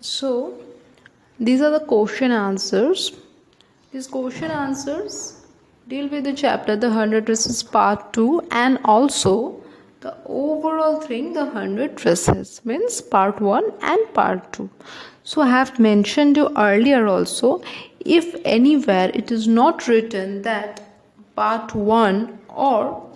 So these are the question answers. These question answers deal with the chapter the 100 dresses part 2, and also the overall thing the 100 dresses means part 1 and part 2. So I have mentioned you earlier also, if anywhere it is not written that part 1 or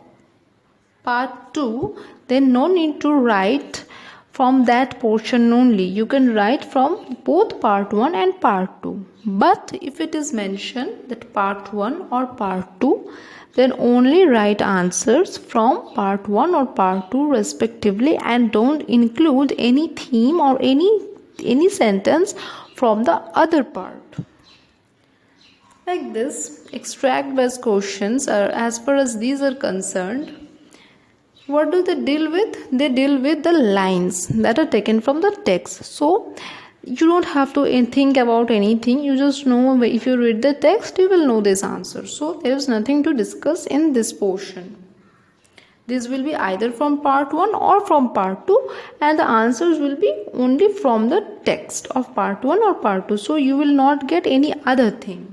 part 2, then no need to write from that portion only. You can write from both part 1 and part 2. But if it is mentioned that part 1 or part 2, then only write answers from part 1 or part 2 respectively, and don't include any theme or any sentence from the other part. Like this, extract based questions are, as far as these are concerned, what do they deal with? They deal with the lines that are taken from the text. So you don't have to think about anything. You just know, if you read the text, you will know this answer. So there is nothing to discuss in this portion. This will be either from part 1 or from part 2, and the answers will be only from the text of part 1 or part 2. So you will not get any other thing.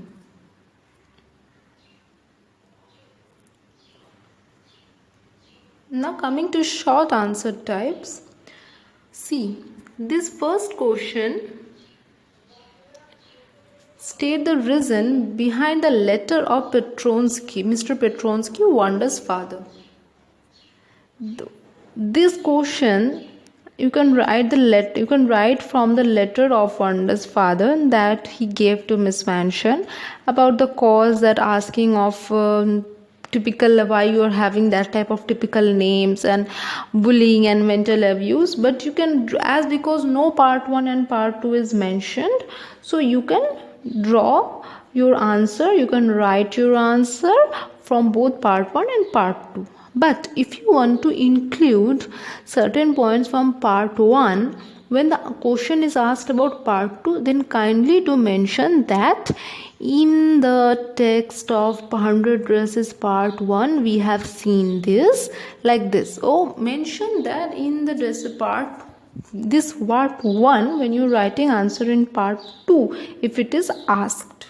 Now coming to short answer types. See, this first question state the reason behind the letter of Petronsky, Mr. Petronsky, Wanda's father. This question you can write from the letter of Wanda's father that he gave to Miss Mansion about the cause, that asking of typical, why you are having that type of typical names and bullying and mental abuse. But you can, as because no part 1 and part 2 is mentioned, so you can draw your answer, you can write your answer from both part 1 and part 2. But if you want to include certain points from part 1, when the question is asked about part 2, then kindly do mention that in the text of 100 dresses part 1 we have seen this, like this. Oh, mention that in the dress part, this part 1 when you're writing answer in part 2 if it is asked.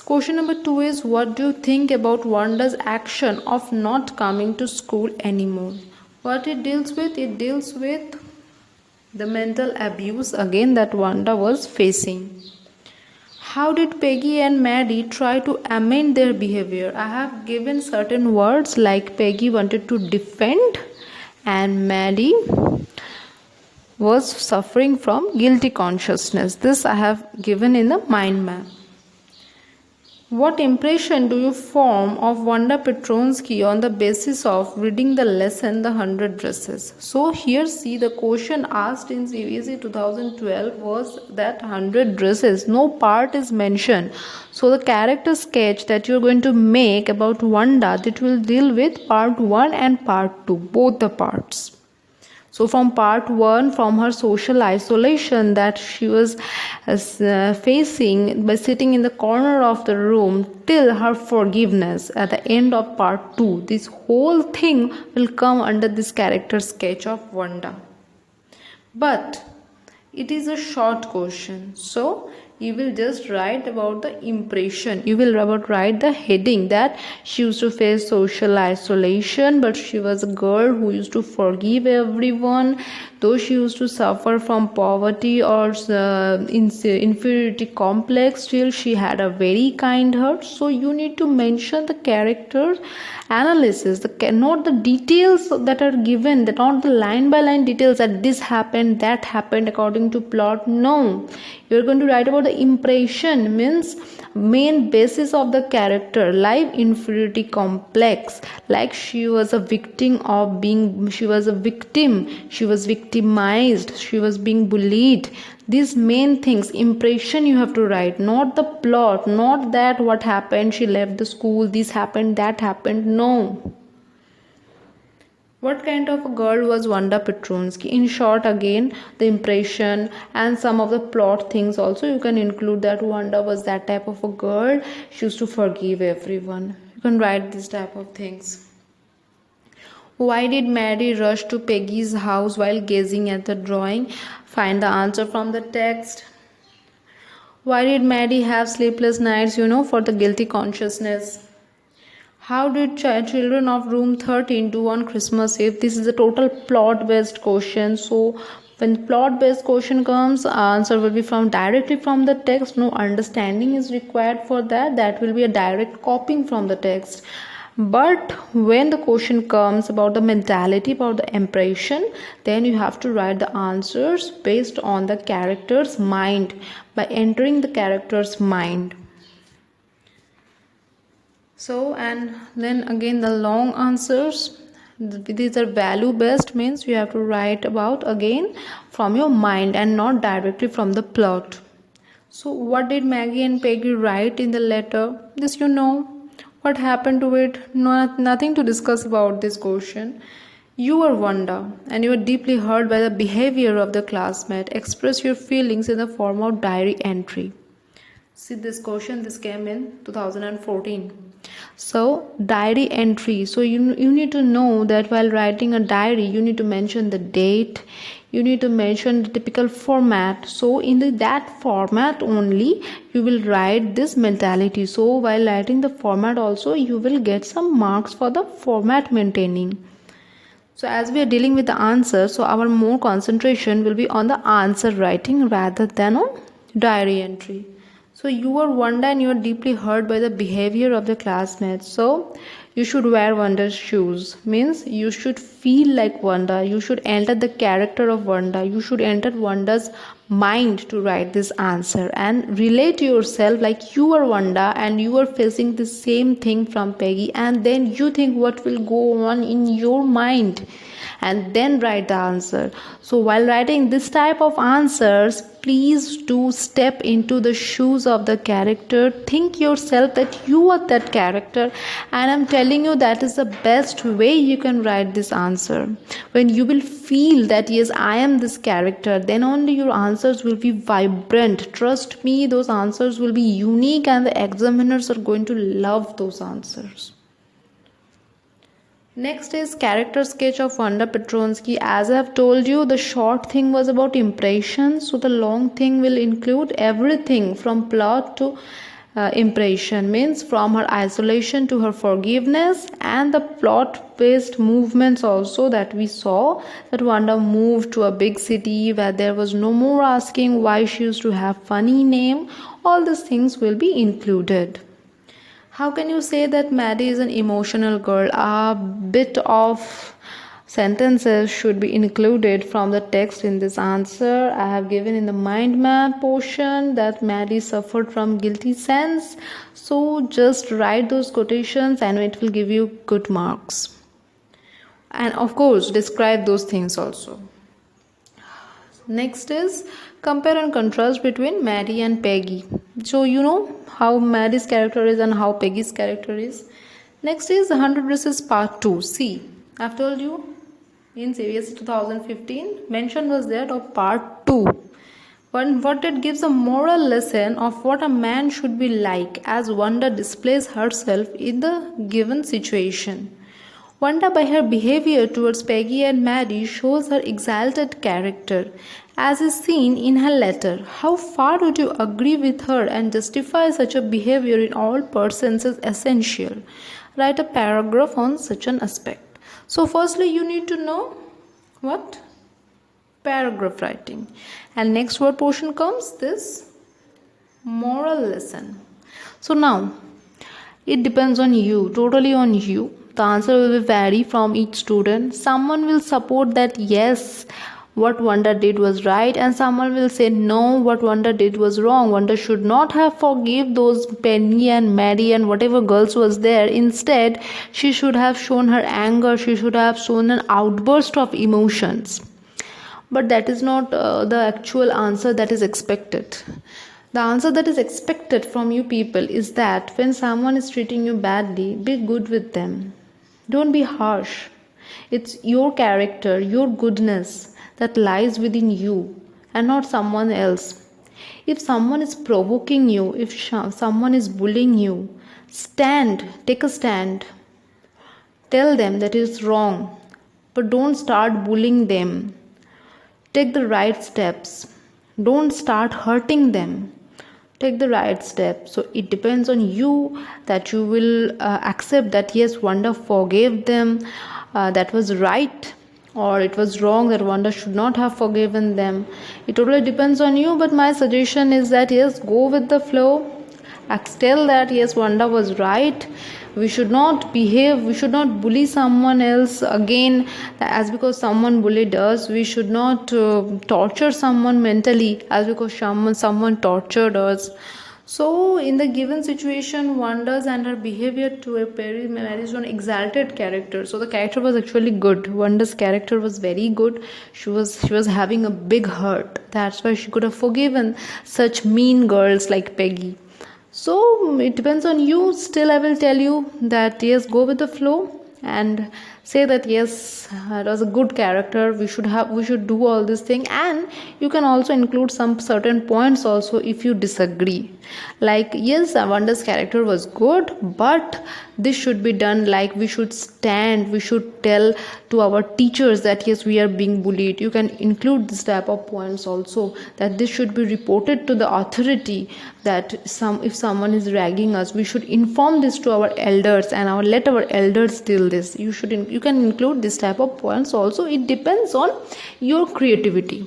Question number 2 is, what do you think about Wanda's action of not coming to school anymore? What it deals with? It deals with the mental abuse again that Wanda was facing. How did Peggy and Maddie try to amend their behavior? I have given certain words like Peggy wanted to defend and Maddie was suffering from guilty consciousness. This I have given in the mind map. What impression do you form of Wanda Petronsky on the basis of reading the lesson The 100 Dresses? So here see, the question asked in CBSE 2012 was that 100 dresses, no part is mentioned. So the character sketch that you are going to make about Wanda, that will deal with part 1 and part 2, both the parts. So from part 1, from her social isolation that she was facing by sitting in the corner of the room, till her forgiveness at the end of part 2, this whole thing will come under this character sketch of Wanda. But it is a short question, so you will just write about the impression. You will write the heading that she used to face social isolation, but she was a girl who used to forgive everyone. Though she used to suffer from poverty or inferiority complex, still she had a very kind heart. So you need to mention the character analysis, not the details that are given, that not the line by line details that this happened, that happened according to plot. No, you're going to write about the impression, means main basis of the character, like inferiority complex, like she was a victim, she was victimized, she was being bullied. These main things, impression you have to write, not the plot, not that what happened, she left the school, this happened, that happened. No. What kind of a girl was Wanda Petronsky? In short, again, the impression and some of the plot things also you can include, that Wanda was that type of a girl. She used to forgive everyone. You can write this type of things. Why did Mary rush to Peggy's house while gazing at the drawing? Find the answer from the text. Why did Mary have sleepless nights, for the guilty consciousness? How did children of room 13 do on Christmas Eve? This is a total plot based question. So when plot based question comes, answer will be directly from the text. No understanding is required for that. That will be a direct copying from the text. But when the question comes about the mentality, about the impression, then you have to write the answers based on the character's mind, by entering the character's mind. So, and then again the long answers, these are value based, means you have to write about again from your mind and not directly from the plot. So what did Maggie and Peggy write in the letter? This what happened to it? Nothing to discuss about this question. You are Wanda and you are deeply hurt by the behavior of the classmate. Express your feelings in the form of diary entry. See this question, this came in 2014. So diary entry. So you need to know that while writing a diary, you need to mention the date. You need to mention the typical format. So in that format only, you will write this mentality. So while writing the format also, you will get some marks for the format maintaining. So as we are dealing with the answer, so our more concentration will be on the answer writing rather than on diary entry. So you are Wanda and you are deeply hurt by the behavior of the classmates. So you should wear Wanda's shoes. Means you should feel like Wanda. You should enter the character of Wanda. You should enter Wanda's mind to write this answer and relate yourself like you are Wanda and you are facing the same thing from Peggy, and then you think what will go on in your mind and then write the answer. So while writing this type of answers, please do step into the shoes of the character. Think yourself that you are that character, and I'm telling you that is the best way you can write this answer. When you will feel that yes, I am this character, then only your answers will be vibrant. Trust me, those answers will be unique and the examiners are going to love those answers. Next is character sketch of Wanda Petronsky. As I have told you, the short thing was about impression. So the long thing will include everything from plot to impression, means from her isolation to her forgiveness, and the plot based movements also that we saw, that Wanda moved to a big city where there was no more asking why she used to have funny name. All these things will be included. How can you say that Maddie is an emotional girl? A bit of sentences should be included from the text in this answer. I have given in the mind map portion that Maddie suffered from guilty sense. So just write those quotations and it will give you good marks. And of course, describe those things also. Next is compare and contrast between Maddie and Peggy. So you know how Maddie's character is and how Peggy's character is. Next is 100 Races Part 2. See, I've told you in CBSE 2015, mention was there of Part 2. What it gives a moral lesson of what a man should be like as Wanda displays herself in the given situation. Wanda, by her behavior towards Peggy and Maddie, shows her exalted character, as is seen in her letter. How far would you agree with her and justify such a behavior in all persons is essential. Write a paragraph on such an aspect. So firstly, you need to know what? Paragraph writing. And next word portion comes this moral lesson. So now, it depends on you, totally on you. The answer will vary from each student. Someone will support that yes, what Wanda did was right, and someone will say no, what Wanda did was wrong. Wanda should not have forgive those Penny and Maddie and whatever girls was there. Instead, she should have shown her anger. She should have shown an outburst of emotions. But that is not the actual answer that is expected. The answer that is expected from you people is that when someone is treating you badly, be good with them. Don't be harsh. It's your character, your goodness that lies within you and not someone else. If someone is provoking you, if someone is bullying you, take a stand. Tell them that it is wrong. but don't start bullying them. Take the right steps. Don't start hurting them. Take the right step. So it depends on you that you will accept that yes, Wanda forgave them, that was right, or it was wrong that Wanda should not have forgiven them. It totally depends on you, but my suggestion is that yes, go with the flow. Tell that yes, Wanda was right. We should not bully someone else again, as because someone bullied us. We should not torture someone mentally as because someone tortured us. So in the given situation, Wanda's and her behavior to a Mary is an exalted character. So the character was actually good. Wanda's character was very good. She was having a big hurt. That's why she could have forgiven such mean girls like Peggy. So it depends on you. Still, I will tell you that yes, go with the flow and say that yes, it was a good character. We should do all this thing, and you can also include some certain points also if you disagree. Like yes, Wanda's character was good, but this should be done. Like we should tell to our teachers that yes, we are being bullied. You can include this type of points also, that this should be reported to the authority, that if someone is ragging us, we should inform this to our elders and let our elders deal this. You can include this type of points also. It depends on your creativity.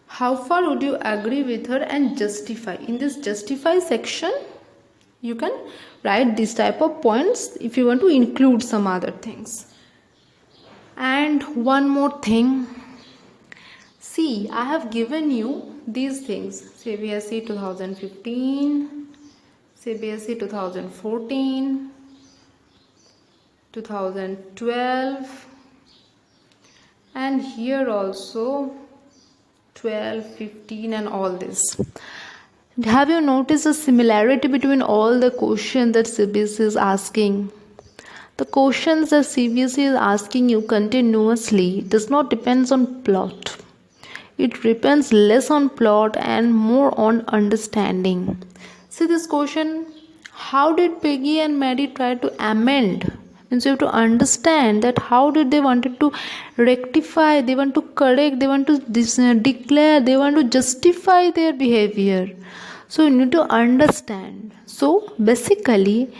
How far would you agree with her and justify? In this justify section, you can write this type of points if you want to include some other things. And one more thing. See, I have given you these things. CBSE 2015, CBSE 2014, 2012, and here also 12, 15 and all this. Have you noticed the similarity between all the questions that CBSE is asking? The questions that CBSE is asking you continuously does not depend on plot. It depends less on plot and more on understanding. See this question, how did Peggy and Maddie try to amend? Means you have to understand that how did they wanted to rectify, they want to correct, they want to declare, they want to justify their behavior. So you need to understand. So basically,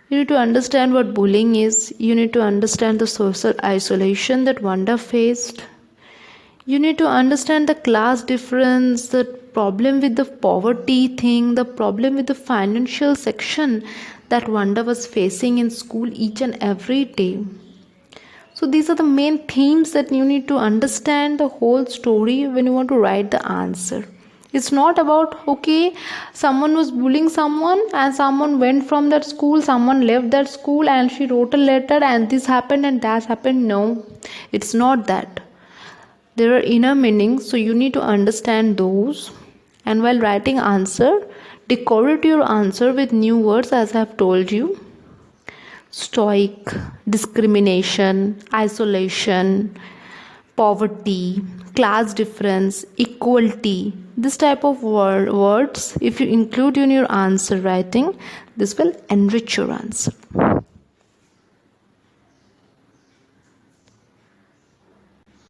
you need to understand what bullying is. You need to understand the social isolation that Wanda faced. You need to understand the class difference, the problem with the poverty thing, the problem with the financial section that Wanda was facing in school each and every day. So these are the main themes that you need to understand the whole story when you want to write the answer. It's not about, okay, someone was bullying someone and someone went from that school, someone left that school and she wrote a letter and this happened and that happened. No, it's not that. There are inner meanings, so you need to understand those. And while writing answer, decorate your answer with new words as I have told you. Stoic, discrimination, isolation, poverty, class difference, equality. This type of words, if you include in your answer writing, this will enrich your answer.